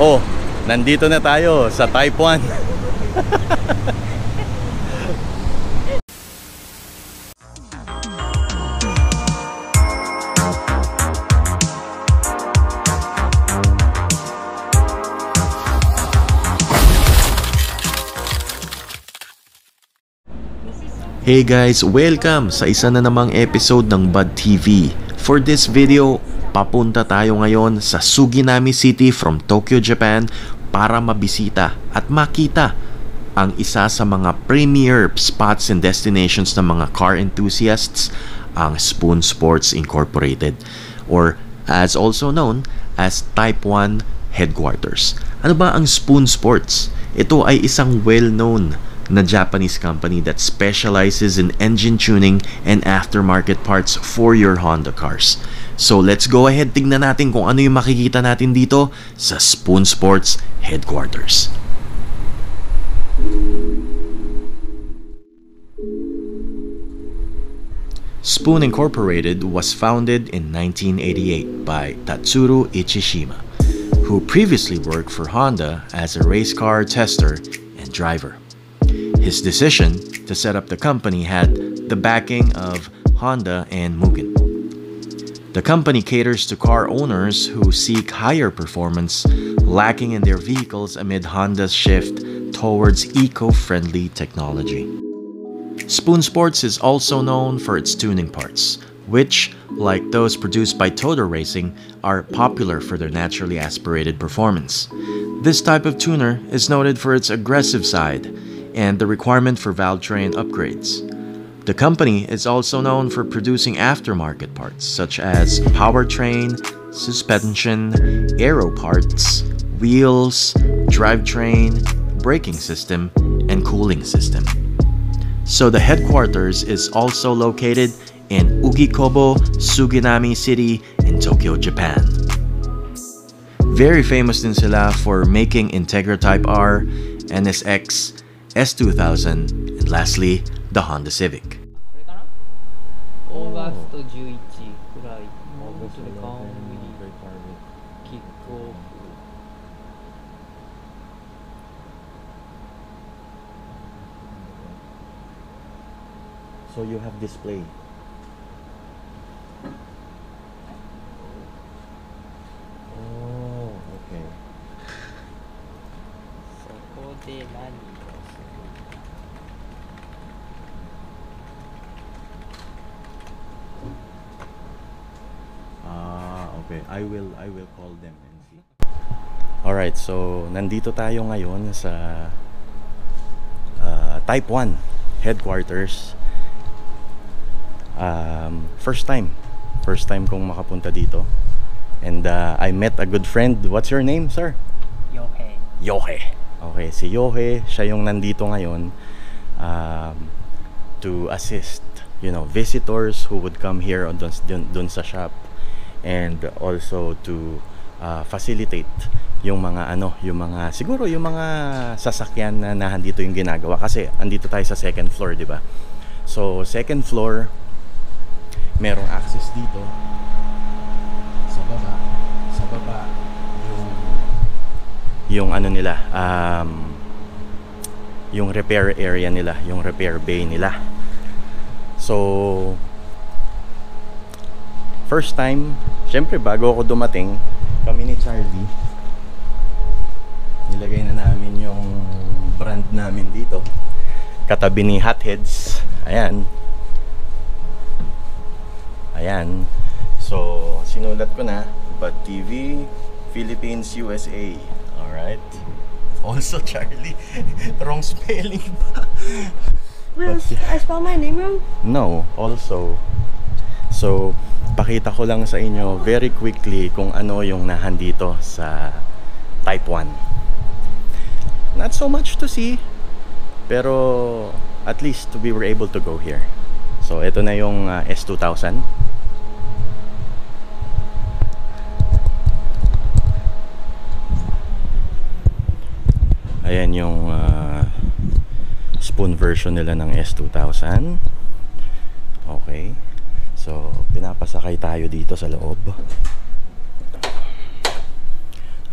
Oh, nandito na tayo sa Type 1. Hey guys, welcome sa isa na namang episode ng Bud TV. For this video, papunta tayo ngayon sa Suginami City from Tokyo, Japan para mabisita at makita ang isa sa mga premier spots and destinations ng mga car enthusiasts, ang Spoon Sports Incorporated, or as also known as Type 1 Headquarters. Ano ba ang Spoon Sports? Ito ay isang well-known na Japanese company that specializes in engine tuning and aftermarket parts for your Honda cars. So let's go ahead, tignan natin kung ano yung makikita natin dito sa Spoon Sports Headquarters. Spoon Incorporated was founded in 1988 by Tatsuro Ichishima, who previously worked for Honda as a race car tester and driver. His decision to set up the company had the backing of Honda and Mugen. The company caters to car owners who seek higher performance, lacking in their vehicles amid Honda's shift towards eco-friendly technology. Spoon Sports is also known for its tuning parts, which, like those produced by Toto Racing, are popular for their naturally aspirated performance. This type of tuner is noted for its aggressive side and the requirement for valve train upgrades. The company is also known for producing aftermarket parts such as powertrain, suspension, aero parts, wheels, drivetrain, braking system, and cooling system. So the headquarters is also located in Ugikobo, Suginami City in Tokyo, Japan. Very famous din sila for making Integra Type R, NSX, S2000, and lastly, the Honda Civic. So you have display. Oh, okay. Okay, I will call them and see. Alright, so nandito tayo ngayon sa Type 1 Headquarters. First time kong makapunta dito. And I met a good friend. What's your name, sir? Yohei. Yohei. Okay, si Yohei, siya yung nandito ngayon to assist, visitors who would come here dun sa shop, and also to facilitate yung mga siguro yung mga sasakyan na nandito yung ginagawa, kasi andito tayo sa second floor, di ba? So second floor, merong access dito sa baba yung nila, yung repair area nila, yung repair bay nila. So first time, syempre bago ako dumating, kami ni Charlie, nilagay na namin yung brand namin dito katabi ni Hotheads. Ayan. So sinulat ko na Bud TV Philippines USA. Alright. Also Charlie, wrong spelling ba? Well, I spelled my name wrong? No, also. So pakita ko lang sa inyo very quickly kung ano yung nahandito sa Type 1. Not so much to see, pero at least we were able to go here. So ito na yung S2000. Ayan yung Spoon version nila ng S2000. Okay. So pinapasakay tayo dito sa loob.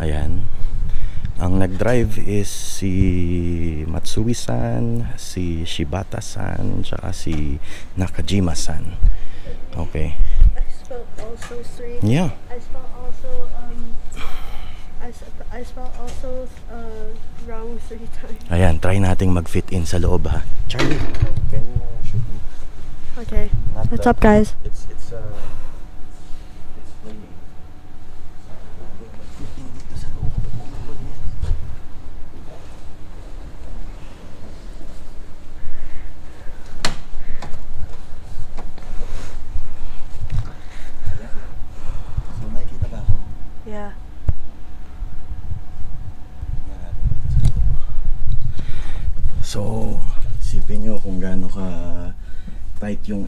Ayan. Ang nag-drive is si Matsui-san, si Shibata-san, tsaka si Nakajima-san. Okay. I spelled also three. Yeah. I spelled also I spelled also wrong 3 times. Ayan, try nating mag-fit in sa loob ha. Charlie, can you shoot me? Okay. What's up, guys? It's playing. Mag-fit in dito sa loob. So, nakikita ba ako? Yeah. So, isipin nyo kung gaano ka tight yung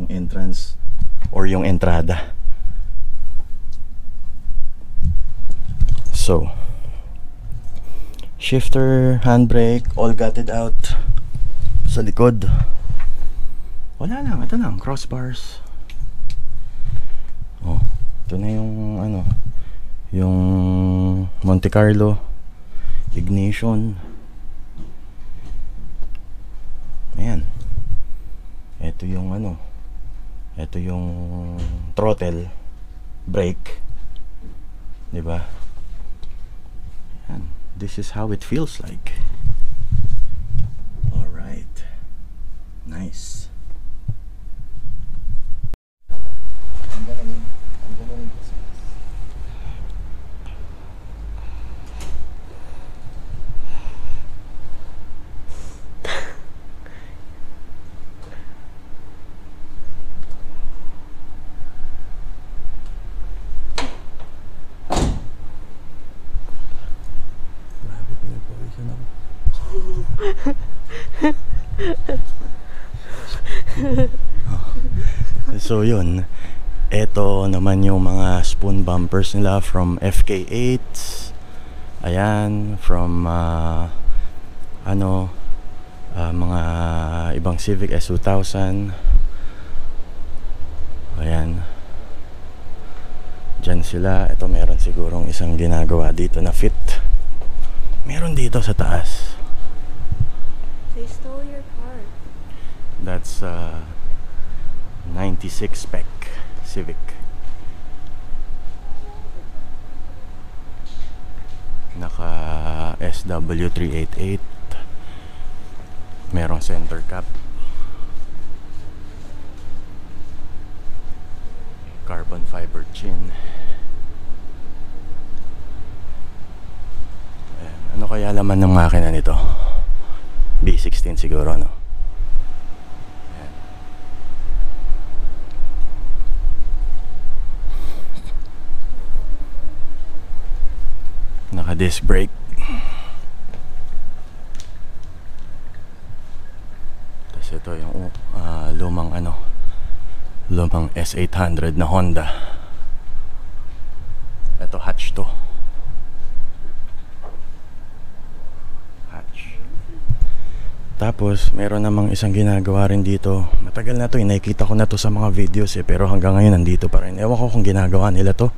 entrance or yung entrada. So, shifter, handbrake, all gutted out sa likod. Wala lang, ito lang, crossbars. Oh, ito na yung yung Monte Carlo ignition. Ayan. Ito yung ito yung throttle, brake. 'Di ba? Ayan. This is how it feels like. All right. Nice. I'm gonna need this. So yun, eto naman yung mga spoon bumpers nila from FK8. Ayan, from mga ibang Civic S2000. Ayan, dyan sila. Ito meron sigurong isang ginagawa dito na fit. Meron dito sa taas. They stole your car. That's 96 spec Civic. Naka SW388. Merong center cap. Carbon fiber chin. Ayan. Ano kaya laman ng makina nito? B16 siguro, no? Ayan. Naka disc brake. Tapos ito yung lumang S800 na Honda. Ito hatch to. Tapos, meron namang isang ginagawa rin dito. Matagal na to, nakikita ko na to sa mga videos pero hanggang ngayon nandito pa rin. Ewan ko kung ginagawa nila to.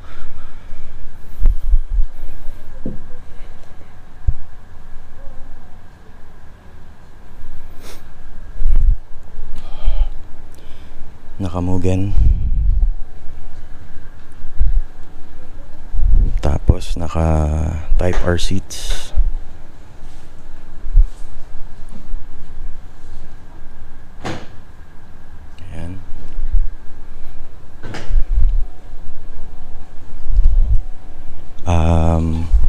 Naka-Mugen. Tapos, naka-Type R seats. Ayan.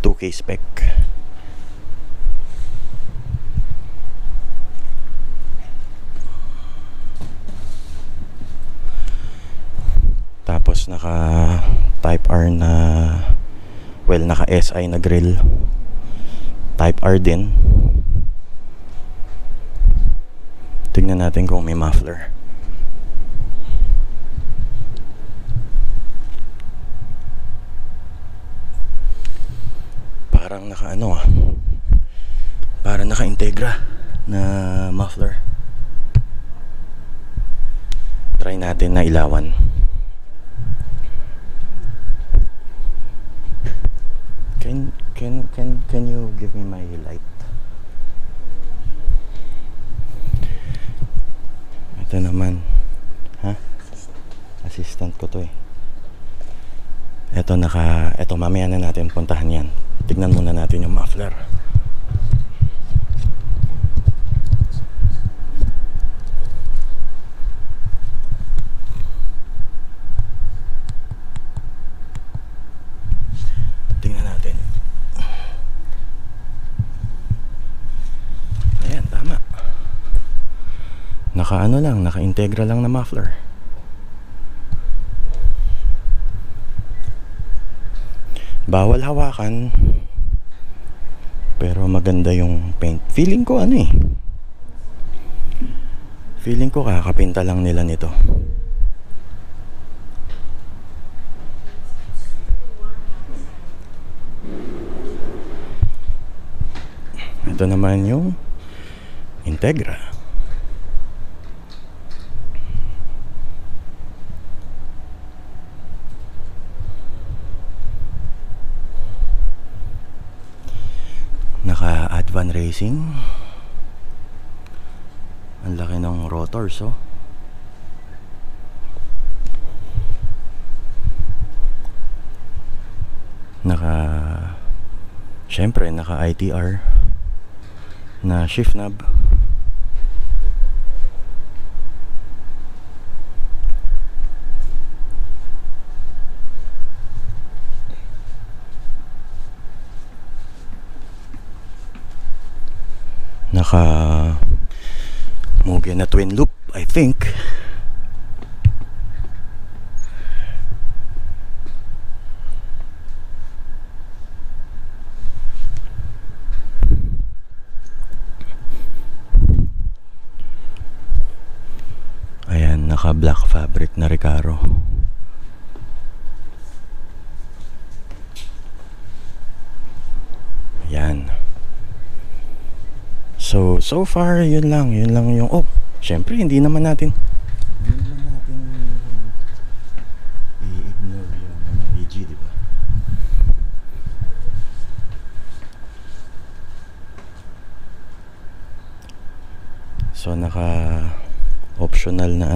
2K spec. Tapos naka Type R na, well, naka SI na grill. Type R din. Tingnan natin kung may muffler. Parang parang naka-integra na muffler. Try natin na ilawan. Can give me my light? Ito naman. Ha? Assistant ko to eh. Ito mamaya na natin puntahan yan. Tignan muna natin yung muffler. Tingnan natin. Ayan, tama. Naka-integra lang na muffler. Bawal hawakan. Pero maganda yung paint. Feeling ko kakapinta lang nila nito. Ito naman yung Integra. Naka-Advan Racing. Ang laki ng rotors, oh. Syempre, naka ITR na shift knob. Naka Mugen na twin loop, I think. Ayan, naka black fabric na Recaro. Ayan. So far, yun lang yung, syempre, hindi naman natin i-ignore yung EG, di ba? So, naka-optional na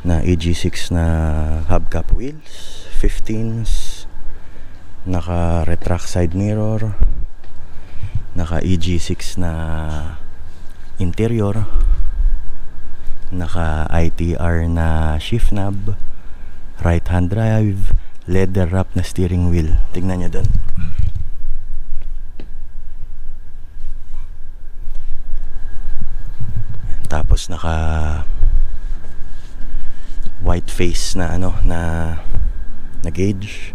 na AG6 na hubcap wheels, 15s, naka-retract side mirror, naka EG6 na interior, naka ITR na shift knob, right hand drive, leather wrap na steering wheel. Tingnan nyo dun. Tapos naka white face na na gauge.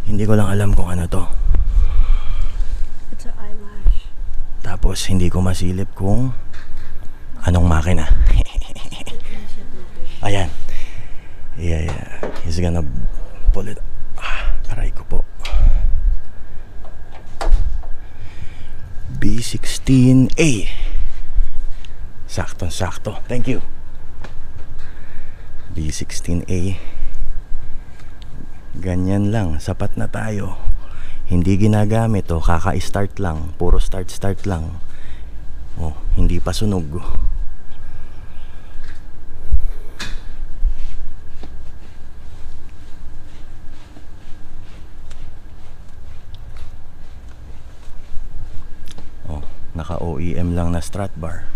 Hindi ko lang alam kung ano to. It's an eyelash. Tapos hindi ko masilip kung anong makina. Ayan. Yeah. He's gonna pull it. Aray ko po. B16A. Sakto. Thank you. B16A. Ganyan lang, sapat na tayo. Hindi ginagamit o kaka-start lang, puro start lang. Hindi pa sunog. Naka OEM lang na strut bar.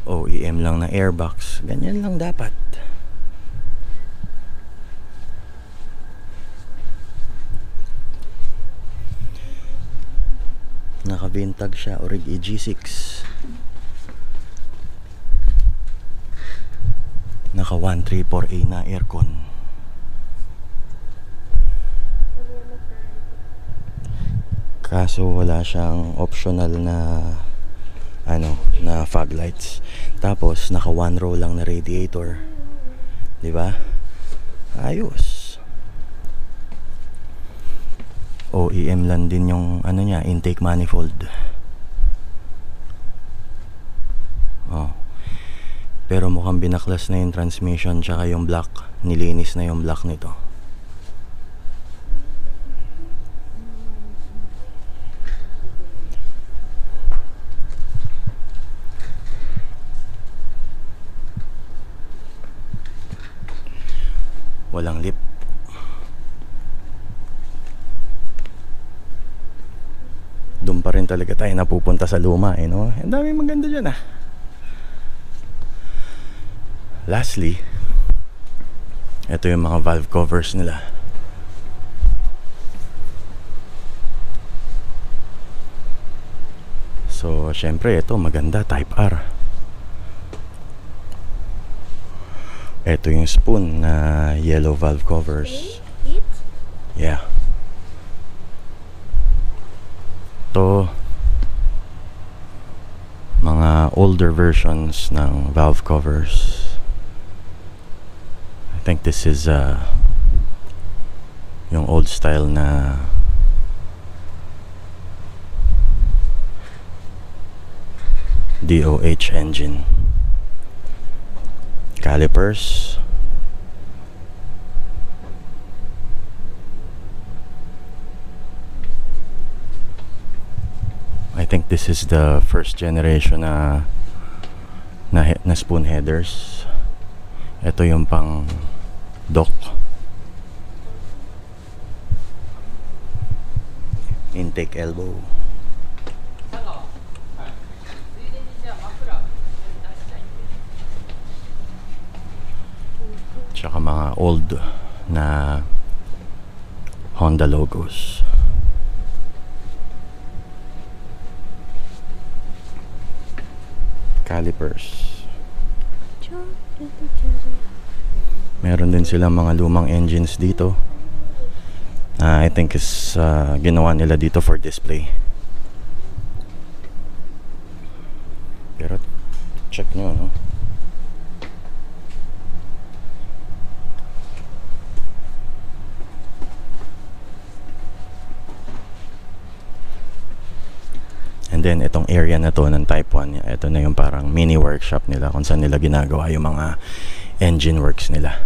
OEM lang na airbox. Ganyan lang dapat. Naka-vintag siya, Orig EG6. Naka 134A na aircon. Kaso wala siyang optional na na fog lights. Tapos naka one row lang na radiator. 'Di ba? Ayos. OEM lang din yung niya, intake manifold. Pero mukhang binaklas na yung transmission tsaka yung block. Nilinis na yung block nito. Walang lip. Doon pa rin talaga tayo napupunta sa luma, eh, no? Ang dami maganda dyan, ah. Lastly, ito yung mga valve covers nila. So, syempre, ito maganda, type R. Ito yung spoon na yellow valve covers. Yeah. Ito, mga older versions ng valve covers. I think this is yung old style na DOH engine. Calipers. I think this is the first generation na spoon headers. Ito yung pang dock. Intake elbow. Tsaka mga old na Honda logos. Calipers. Meron din silang mga lumang engines dito. I think is ginawa nila dito for display. Pero check nyo, no? And then itong area na to ng Type 1, ito na yung parang mini workshop nila kung saan nila ginagawa yung mga engine works nila.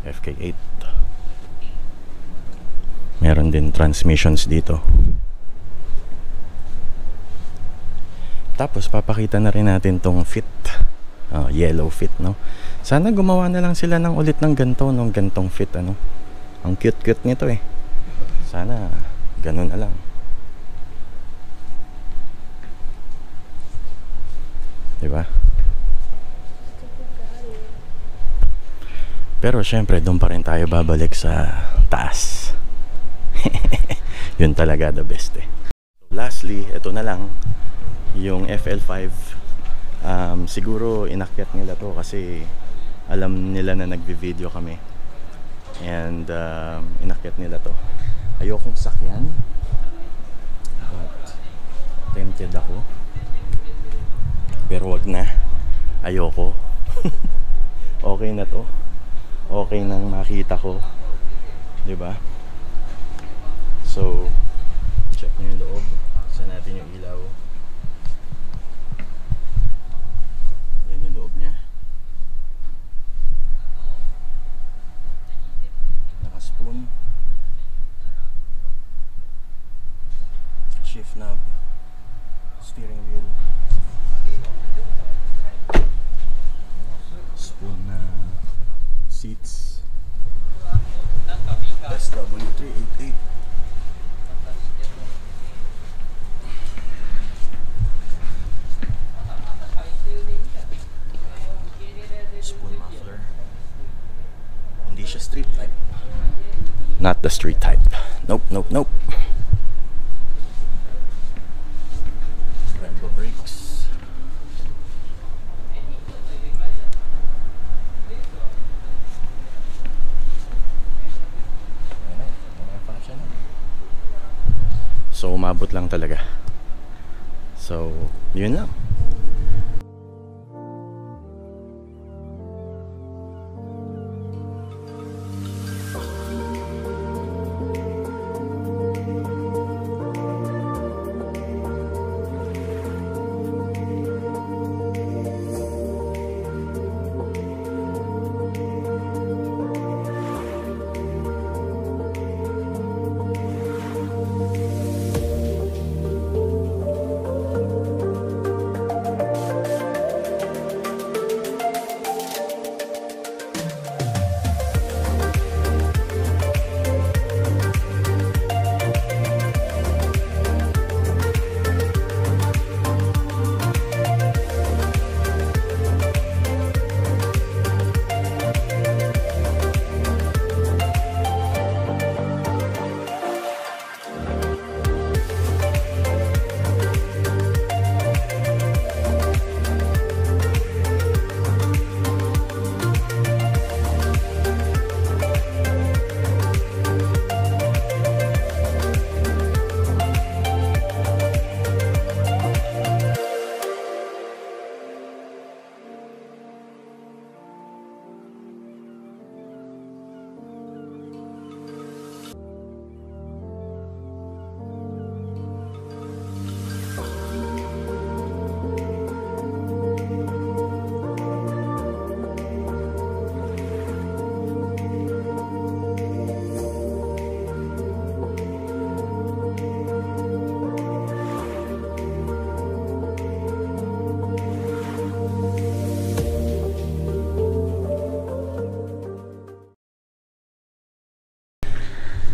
FK8. Meron din transmissions dito. Tapos papakita na rin natin tong fit. Yellow fit, no? Sana gumawa na lang sila ng ulit ng ganito, ng gantong fit, ano? Ang cute-cute nito, eh. Sana ganun na lang. Diba? Pero syempre doon pa rin tayo babalik sa taas. Yun talaga the best, eh. Lastly, ito na lang yung FL5. Siguro inakyat nila to kasi alam nila na nagvi-video kami. And inakyat nila to. Ayokong sakyan, but tempted ako. Pero wag na. Ayoko. Okay na to. Okay nang makita ko. Diba? So, check nyo yung loob. Saan natin yung ilaw. Yan yung loob niya. Naka-spoon. Shift knob. Steering wheel. Spoon na seats. SW388. Spoon muffler. Hindi siya street type. Not the street type. Nope, nope, nope. Brembo brakes. So umabot lang talaga. So yun lang.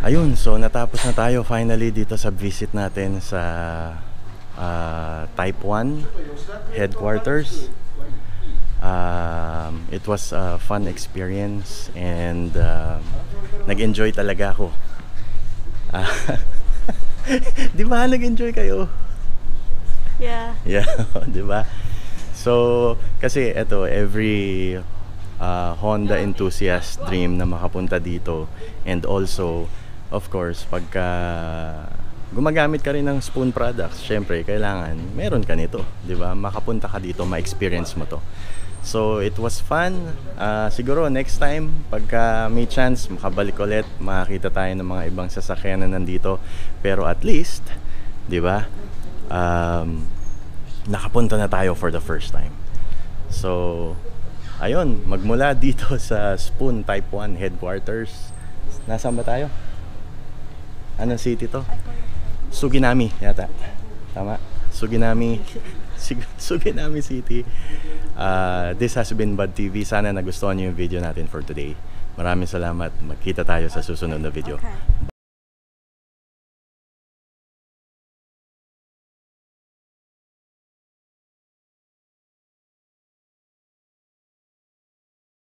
Ayun, so natapos na tayo finally dito sa visit natin sa Type 1 headquarters. It was a fun experience and nag-enjoy talaga ako. Di ba nag-enjoy kayo? Yeah. Yeah, di ba? So, kasi ito, every Honda enthusiast dream na makapunta dito. And also, of course, pagka gumagamit ka rin ng Spoon products, syempre, kailangan meron ka nito, di ba? Makapunta ka dito, ma-experience mo to. So, it was fun. Siguro, next time, pagka may chance, makabalik ulit, makakita tayo ng mga ibang sasakyan na nandito. Pero at least, di ba? Nakapunta na tayo for the first time. So, ayun, magmula dito sa Spoon Type 1 headquarters. Nasaan ba tayo? Anong city to? Suginami yata. Tama? Suginami. Suginami City. This has been Bud TV. Sana nagustuhan niyo yung video natin for today. Maraming salamat. Magkita tayo sa susunod na video. Okay.